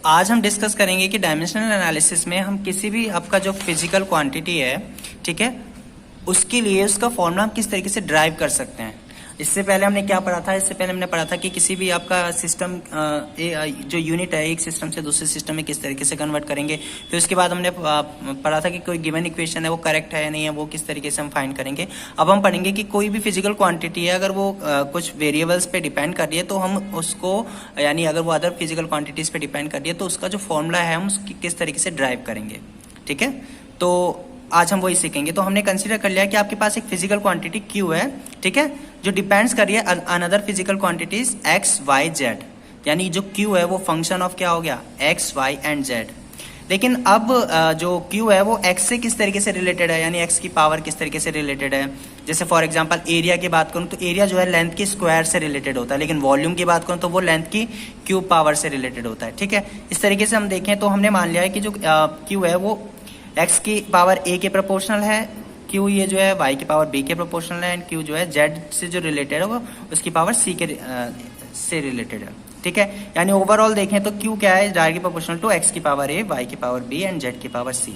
आज हम डिस्कस करेंगे कि डायमेंशनल एनालिसिस में हम किसी भी आपका जो फिजिकल क्वांटिटी है, ठीक है, उसके लिए उसका फॉर्मूला हम किस तरीके से ड्राइव कर सकते हैं। इससे पहले हमने क्या पढ़ा था? इससे पहले हमने पढ़ा था कि किसी भी आपका सिस्टम जो यूनिट है एक सिस्टम से दूसरे सिस्टम में किस तरीके से कन्वर्ट करेंगे। फिर उसके बाद हमने पढ़ा था कि कोई गिवन इक्वेशन है वो करेक्ट है या नहीं है, वो किस तरीके से हम फाइंड करेंगे। अब हम पढ़ेंगे कि कोई भी फिजिकल क्वांटिटी है अगर वो कुछ वेरिएबल्स पे डिपेंड कर रही है तो हम उसको, यानी अगर वो अदर फिजिकल क्वांटिटीज पे डिपेंड कर रही है तो उसका जो फॉर्मूला है हम उसकी किस तरीके से ड्राइव करेंगे। ठीक है, तो आज हम वही सीखेंगे। तो हमने कंसीडर कर लिया कि आपके पास एक फिजिकल क्वांटिटी Q है, ठीक है, जो डिपेंड्स कर रही है another physical quantities X, Y, Z, यानी जो Q है वो फंक्शन ऑफ क्या हो गया? X, Y and Z। लेकिन अब जो Q है वो X से किस तरीके से रिलेटेड है, यानी X की पावर किस तरीके से रिलेटेड है। जैसे फॉर एग्जांपल एरिया की बात करूं तो एरिया जो है लेंथ की स्क्वायर से रिलेटेड होता है, लेकिन वॉल्यूम की बात करूं तो वो लेंथ की क्यूब पावर से रिलेटेड होता है। ठीक है, इस तरीके से हम देखें तो हमने मान लिया है कि जो Q है वो x की पावर a के प्रोपोर्शनल है, q ये जो है y की पावर b के प्रोपोर्शनल है, एंड q जो है z से जो रिलेटेड है वो उसकी पावर c के से रिलेटेड है। ठीक है, यानी ओवरऑल देखें तो q क्या है? डायरेक्टली प्रोपोर्शनल टू x की पावर a, y की पावर b एंड z की पावर c।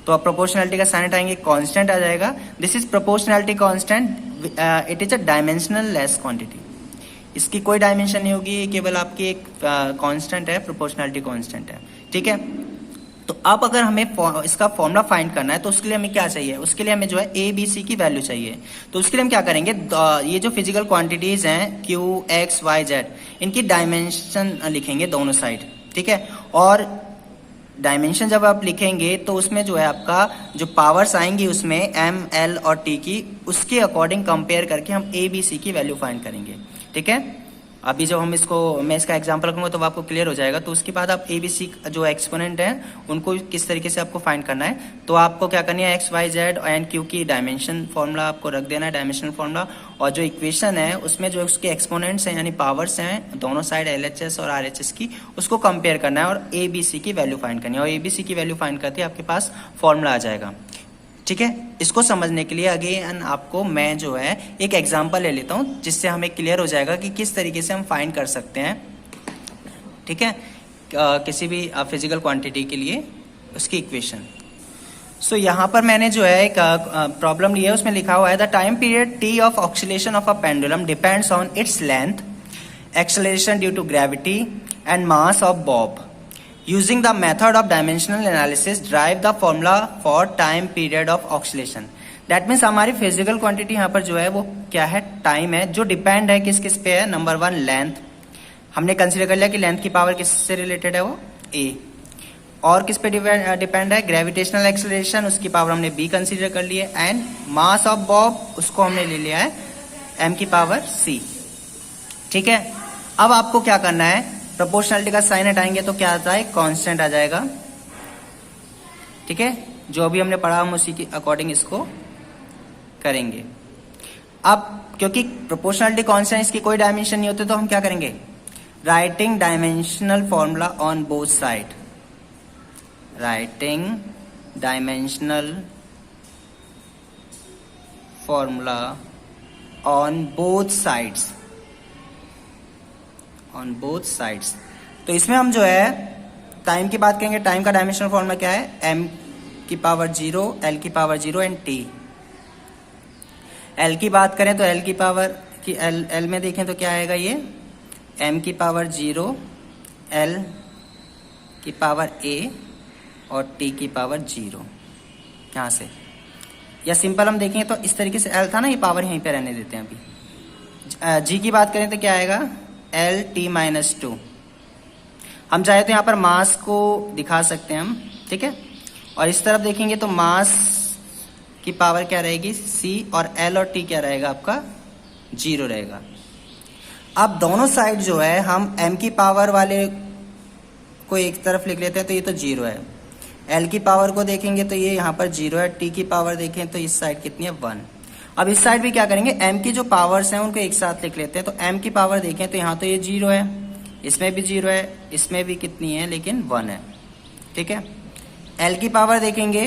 तो अब प्रोपोर्शनलिटी का साइन हटाएंगे, कांस्टेंट आ जाएगा। This is proportionality constant, it is a dimensional less quantity. इसकी कोई डायमेंशन नहीं होगी, केवल आपकी एक कांस्टेंट है, प्रोपोर्शनलिटी कांस्टेंट है। ठीक है, तो अब अगर हमें इसका फॉर्मूला फाइंड करना है तो उसके लिए हमें क्या चाहिए? उसके लिए हमें जो है ए बी सी की वैल्यू चाहिए। तो उसके लिए हम क्या करेंगे? ये जो फिजिकल क्वांटिटीज हैं Q, X, Y, Z, इनकी डायमेंशन लिखेंगे दोनों साइड। ठीक है, और डायमेंशन जब आप लिखेंगे तो उसमें जो है आपका जो पावर्स आएंगी उसमें M, L और T की, उसके अकॉर्डिंग कंपेयर करके हम ए बी सी की वैल्यू फाइंड करेंगे। ठीक है, अभी जब हम मैं इसका एग्जांपल रखूंगा तो आपको क्लियर हो जाएगा। तो उसके बाद आप ए बी सी जो एक्सपोनेंट हैं उनको किस तरीके से आपको फाइंड करना है, तो आपको क्या करनी है? X Y Z and Q की डायमेंशन फॉर्मूला आपको रख देना है, डायमेंशनल फॉर्मूला। और जो इक्वेशन है उसमें जो उसके एक्सपोनेंट्स हैं यानी पावर्स हैं दोनों साइड LHS और RHS की, उसको कंपेयर करना है और ए बी सी की वैल्यू फाइंड करनी है। और ए बी सी की वैल्यू फाइंड करते आपके पास फॉर्मूला आ जाएगा। ठीक है, इसको समझने के लिए अगेन आपको मैं जो है एक एग्जांपल ले लेता हूं जिससे हमें क्लियर हो जाएगा कि किस तरीके से हम फाइंड कर सकते हैं। ठीक है, किसी भी फिजिकल क्वांटिटी के लिए उसकी इक्वेशन। सो यहाँ पर मैंने जो है एक प्रॉब्लम लिया है, उसमें लिखा हुआ है the time period t of oscillation of a pendulum depends on its length, acceleration due to gravity and mass of bob. Using the method of dimensional analysis, derive the formula for time period of oscillation. That means हमारी physical quantity यहाँ पर जो है वो क्या है? Time है, जो डिपेंड है किस किस पे है? नंबर वन लेंथ, हमने कंसीडर कर लिया कि लेंथ की पावर किससे रिलेटेड है? वो a। और किस पे डिपेंड है? ग्रेविटेशनल एक्सेलरेशन, उसकी पावर हमने b कंसीडर कर ली है, एंड मास ऑफ बॉब उसको हमने ले लिया है m की पावर c। ठीक है, अब आपको क्या करना है? प्रोपोर्शनलिटी का साइन हटाएंगे तो क्या आता है? कांस्टेंट आ जाएगा। ठीक है, जो अभी हमने पढ़ा हम उसी के अकॉर्डिंग इसको करेंगे। अब क्योंकि प्रोपोर्शनलिटी कांस्टेंट, इसकी कोई डायमेंशन नहीं होते, तो हम क्या करेंगे? Writing dimensional formula on both side, writing dimensional formula on both sides, on both sides. तो इसमें हम जो है टाइम की बात करेंगे। टाइम का डायमेंशनल फॉर्मूला क्या है? m की पावर 0, l की पावर 0 एंड t। l की बात करें तो l की पावर की l में देखें तो क्या आएगा? ये m की पावर 0, l की पावर a और t की पावर 0 यहाँ से। या सिंपल हम देखेंगे तो इस तरीके से l था ना, ये पावर यहीं पे रहने देते हैं। अभी g की बात करें तो क्या आएगा? L t-2। हम चाहे तो यहाँ पर मास को दिखा सकते हैं हम। ठीक है, और इस तरफ देखेंगे तो मास की पावर क्या रहेगी? c, और L और t क्या रहेगा आपका? 0 रहेगा। अब दोनों साइड जो है हम m की पावर वाले को एक तरफ लिख लेते हैं तो ये तो 0 है। L की पावर को देखेंगे तो ये यहाँ पर 0 है। t की पावर देखें तो इस साइड कितनी है? 1। अब इस साइड भी क्या करेंगे? m की जो पावर्स हैं उनको एक साथ लिख लेते हैं। तो m की पावर देखें तो यहाँ तो ये 0 है, इसमें भी 0 है, इसमें भी कितनी है? लेकिन 1 है। ठीक है, l की पावर देखेंगे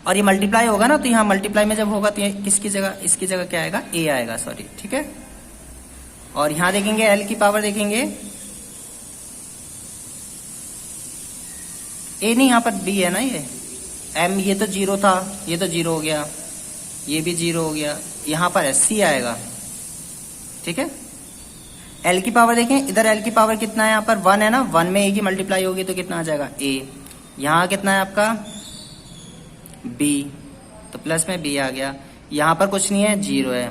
और ये मल्टीप्लाई होगा ना, तो यहाँ मल्टीप्लाई में जब होगा तो ये किसकी जगह? इसकी जगह क्या आएगा? a आएगा, सॉरी। ठीक है, और यहाँ देखेंगे l की पावर देखेंगे ए नहीं, यहाँ पर बी है ना, ये एम, ये तो 0 था, ये तो 0 हो गया, ये भी 0 हो गया, यहाँ पर है सी आएगा। ठीक है, एल की पावर देखें, इधर एल की पावर कितना है, यहाँ पर 1 है ना, 1 में ए की मल्टीप्लाई होगी तो कितना आ जाएगा ए। यहाँ कितना है आपका बी, तो प्लस में बी आ गया। यहाँ पर कुछ नहीं है, 0 है।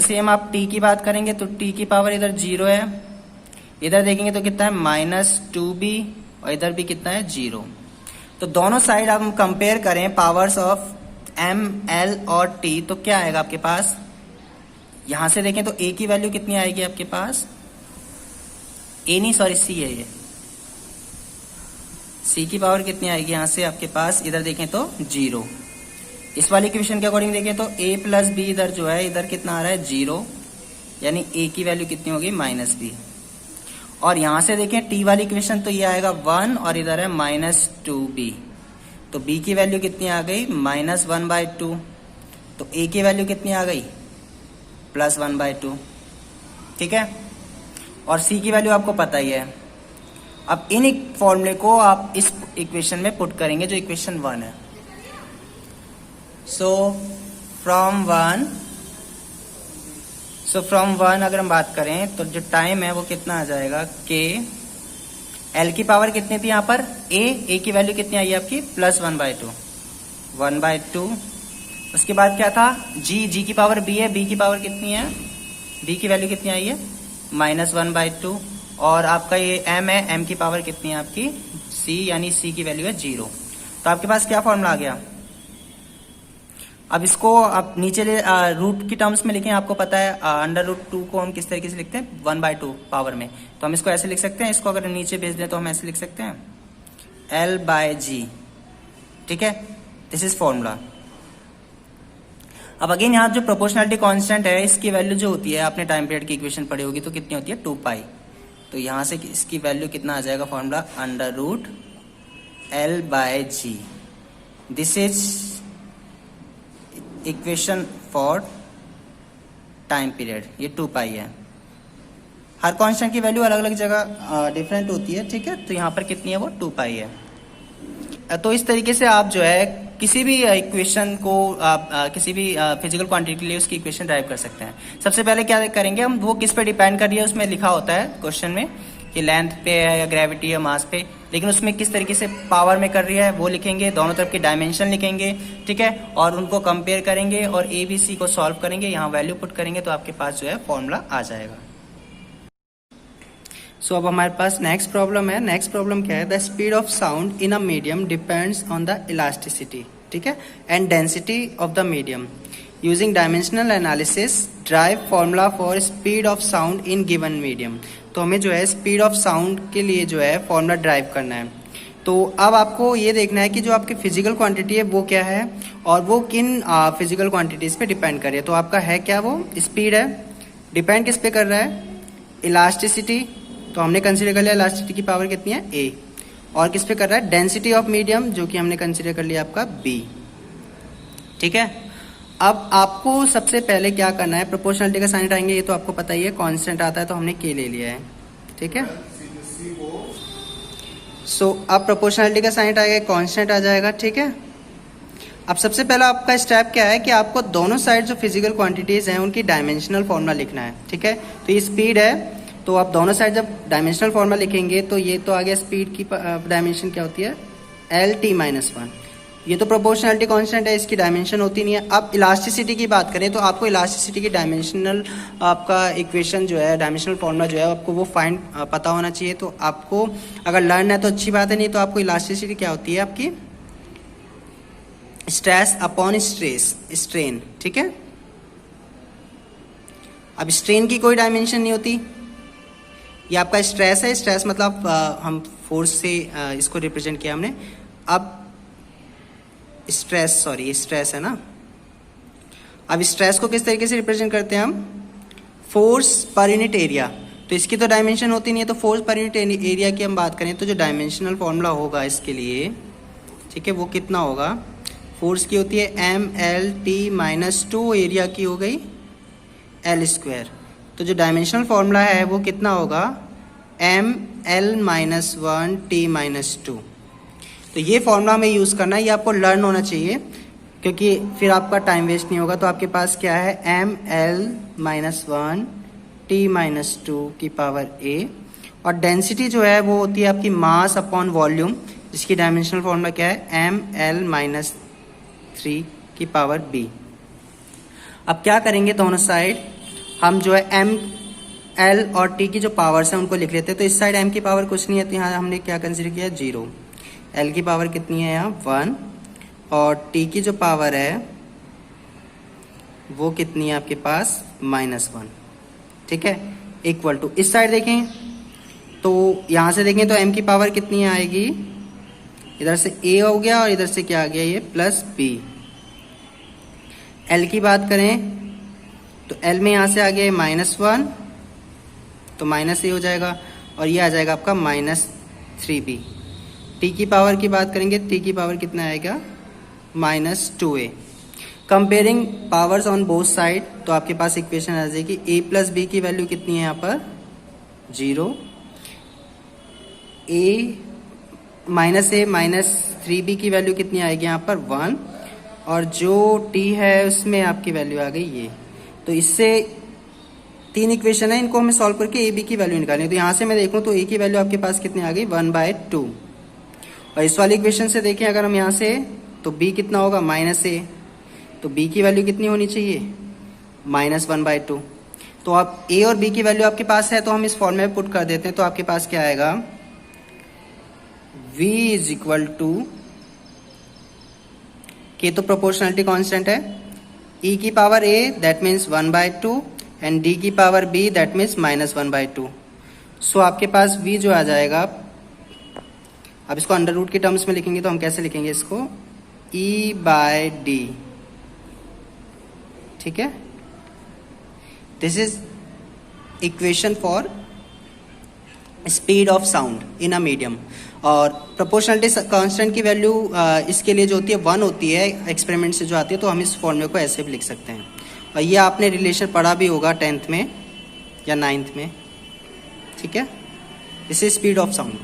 सेम आप टी की बात करेंगे तो टी की पावर इधर 0 है, इधर देखेंगे तो कितना है -2b, और इधर भी कितना है 0। तो दोनों साइड आप हम कंपेयर करें पावर्स ऑफ एम, एल और टी, तो क्या आएगा आपके पास। यहां से देखें तो ए की वैल्यू कितनी आएगी आपके पास, ए नहीं सॉरी सी है ये, सी की पावर कितनी आएगी यहां से आपके पास, इधर देखें तो 0। इस वाले इक्वेशन के अकॉर्डिंग देखें तो a प्लस बी इधर जो है, इधर कितना आ रहा है 0, यानी a की वैल्यू कितनी होगी -b। और यहां से देखें t वाली इक्वेशन तो ये आएगा 1 और इधर है -2b, तो b की वैल्यू कितनी आ गई -1/2, तो a की वैल्यू कितनी आ गई +1/2। ठीक है, और c की वैल्यू आपको पता ही है। अब इन फॉर्मूले को आप इस इक्वेशन में पुट करेंगे जो इक्वेशन 1 है। सो फ्रॉम वन अगर हम बात करें तो जो टाइम है वो कितना आ जाएगा के, एल की पावर कितनी थी यहाँ पर ए की वैल्यू कितनी आई आपकी +1/2। उसके बाद क्या था जी की पावर बी है, बी की पावर कितनी है, बी की वैल्यू कितनी आई है -1/2। और आपका ये एम है, एम की पावर कितनी है आपकी सी, यानी सी की वैल्यू है 0। तो आपके पास क्या फॉर्मूला आ गया। अब इसको आप नीचे रूट की टर्म्स में लिखें, आपको पता है √2 को हम किस तरीके से लिखते हैं 1/2 पावर में, तो हम इसको ऐसे लिख सकते हैं। इसको अगर नीचे भेज दें तो हम ऐसे लिख सकते हैं L/G। ठीक है, दिस इज फॉर्मूला। अब अगेन यहाँ जो प्रोपोर्शनलिटी कांस्टेंट है, इसकी वैल्यू जो होती है, आपने टाइम पीरियड की इक्वेशन पढ़ी होगी, तो कितनी होती है 2π। तो यहाँ से इसकी वैल्यू कितना आ जाएगा formula √L/G। This is equation for time period, ये 2π है। हर कांस्टेंट की वैल्यू अलग अलग जगह डिफरेंट होती है। ठीक है, तो यहाँ पर कितनी है वो 2π है। तो इस तरीके से आप जो है किसी भी इक्वेशन को आप किसी भी फिजिकल क्वांटिटी के लिए उसकी इक्वेशन ड्राइव कर सकते हैं। सबसे पहले क्या करेंगे हम, वो किस पे डिपेंड कर रही है उसमें लिखा होता है क्वेश्चन में कि लेंथ पे है या ग्रेविटी या मास पे, लेकिन उसमें किस तरीके से पावर में कर रही है वो लिखेंगे, दोनों तरफ की डायमेंशन लिखेंगे। ठीक है, और उनको कंपेयर करेंगे और ए बी सी को सॉल्व करेंगे, यहाँ वैल्यू पुट करेंगे तो आपके पास जो है फॉर्मूला आ जाएगा। सो अब हमारे पास नेक्स्ट प्रॉब्लम है। नेक्स्ट प्रॉब्लम क्या है, the speed of sound in a medium depends on the elasticity, ठीक है, and density of the medium. Using dimensional analysis drive formula for speed of sound in given medium. तो हमें जो है speed of sound के लिए जो है फॉर्मूला ड्राइव करना है। तो अब आपको ये देखना है कि जो आपकी फिजिकल क्वांटिटी है वो क्या है और वो किन फिजिकल क्वांटिटीज पे डिपेंड कर रही है। तो आपका है क्या, वो स्पीड है, डिपेंड किस पे कर रहा है, इलास्टिसिटी। तो हमने कंसीडर कर लिया इलास्टिसिटी की पावर कितनी है ए, और किस पे कर रहा है, डेंसिटी ऑफ मीडियम, जो कि हमने कंसीडर कर लिया आपका बी। ठीक है, अब आपको सबसे पहले क्या करना है, प्रोपोर्शनलिटी का साइन हटाएंगे, ये तो आपको पता ही है, कांस्टेंट आता है तो हमने के ले लिया है। ठीक है, सो अब प्रोपोर्शनलिटी का साइन हटाएगा, कांस्टेंट आ जाएगा। ठीक है, अब सबसे पहला आपका स्टेप क्या है कि आपको दोनों साइड जो फिजिकल क्वांटिटीज हैं उनकी डायमेंशनल फॉर्मूला लिखना है। ठीक है, तो ये स्पीड है, तो आप दोनों साइड जब डायमेंशनल फॉर्मूला लिखेंगे तो ये तो आ गया स्पीड की डायमेंशन क्या होती है LT-1। ये तो प्रोपोर्शनलिटी कांस्टेंट है, इसकी डायमेंशन होती नहीं है। अब इलास्टिसिटी की बात करें तो आपको इलास्टिसिटी की डायमेंशनल आपका इक्वेशन जो है, डायमेंशनल फॉर्मूला जो है आपको वो फाइंड पता होना चाहिए। तो आपको अगर लर्न है तो अच्छी बात है, नहीं तो आपको इलास्टिसिटी क्या होती है आपकी स्ट्रेस अपॉन स्ट्रेन। ठीक है, अब स्ट्रेन की कोई डायमेंशन नहीं होती, ये आपका स्ट्रेस है। स्ट्रेस मतलब हम फोर्स से इसको रिप्रेजेंट किया हमने। अब स्ट्रेस है ना, अब स्ट्रेस को किस तरीके से रिप्रेजेंट करते हैं हम, फोर्स पर यूनिट एरिया। तो इसकी तो डायमेंशन होती नहीं है, तो फोर्स पर यूनिट एरिया की हम बात करें तो जो डायमेंशनल फॉर्मूला होगा इसके लिए, ठीक है, वो कितना होगा, फोर्स की होती है MLT-2, एरिया की हो गई L²। तो जो डायमेंशनल फॉर्मूला है वो कितना होगा ML-1T-2। तो ये फॉर्मूला हमें यूज़ करना है, ये आपको लर्न होना चाहिए क्योंकि फिर आपका टाइम वेस्ट नहीं होगा। तो आपके पास क्या है, ml-1 t-2 की पावर a, और डेंसिटी जो है वो होती है आपकी मास अपॉन वॉल्यूम, जिसकी डायमेंशनल फॉर्मूला क्या है, ml-3 की पावर b। अब क्या करेंगे, दोनों साइड हम जो है m l और t की जो पावर्स हैं उनको लिख लेते हैं। तो इस साइड m की पावर कुछ नहीं है, तो यहाँ हमने क्या कंसीडर किया, 0। l की पावर कितनी है यहाँ, 1, और t की जो पावर है वो कितनी है आपके पास, -1, ठीक है, इक्वल टू, इस साइड देखें तो यहाँ से देखें तो m की पावर कितनी आएगी, इधर से a हो गया और इधर से क्या आ गया, ये प्लस b। l की बात करें तो l में यहाँ से आ गया -1, तो -a हो जाएगा, और ये आ जाएगा आपका -3b। t की पावर की बात करेंगे, t की पावर कितना आएगा, -2a। Comparing powers on both side, तो आपके पास इक्वेशन आ जाएगी a प्लस b की वैल्यू कितनी है यहाँ पर, 0, a -3b की वैल्यू कितनी आएगी यहाँ पर, 1, और जो t है उसमें आपकी वैल्यू आ गई ये। तो इससे 3 इक्वेशन है, इनको हमें सॉल्व करके a b की वैल्यू निकालनी है। तो यहाँ से मैं देखूँ तो a की वैल्यू आपके पास कितनी आ गई, 1/2, और इस वाली इक्वेशन से देखें अगर हम यहाँ से, तो b कितना होगा, -a, तो b की वैल्यू कितनी होनी चाहिए, -1/2। तो आप a और b की वैल्यू आपके पास है तो हम इस फॉर्मूले में पुट कर देते हैं। तो आपके पास क्या आएगा, v is equal to, k तो प्रोपोर्शनलिटी कांस्टेंट है, e की power a that means 1/2 and d की power b that means -1/2। So आपके पास v जो आ जाएगा, अब इसको अंडर रूट के टर्म्स में लिखेंगे तो हम कैसे लिखेंगे इसको, e/d, ठीक है। This is equation for speed of sound in a medium. और प्रोपोर्शनलिटी कांस्टेंट की वैल्यू इसके लिए जो होती है 1 होती है, एक्सपेरिमेंट से जो आती है, तो हम इस फॉर्मूले को ऐसे भी लिख सकते हैं। और ये आपने रिलेशन पढ़ा भी होगा 10th में या 9th में, ठीक है। This is speed of sound.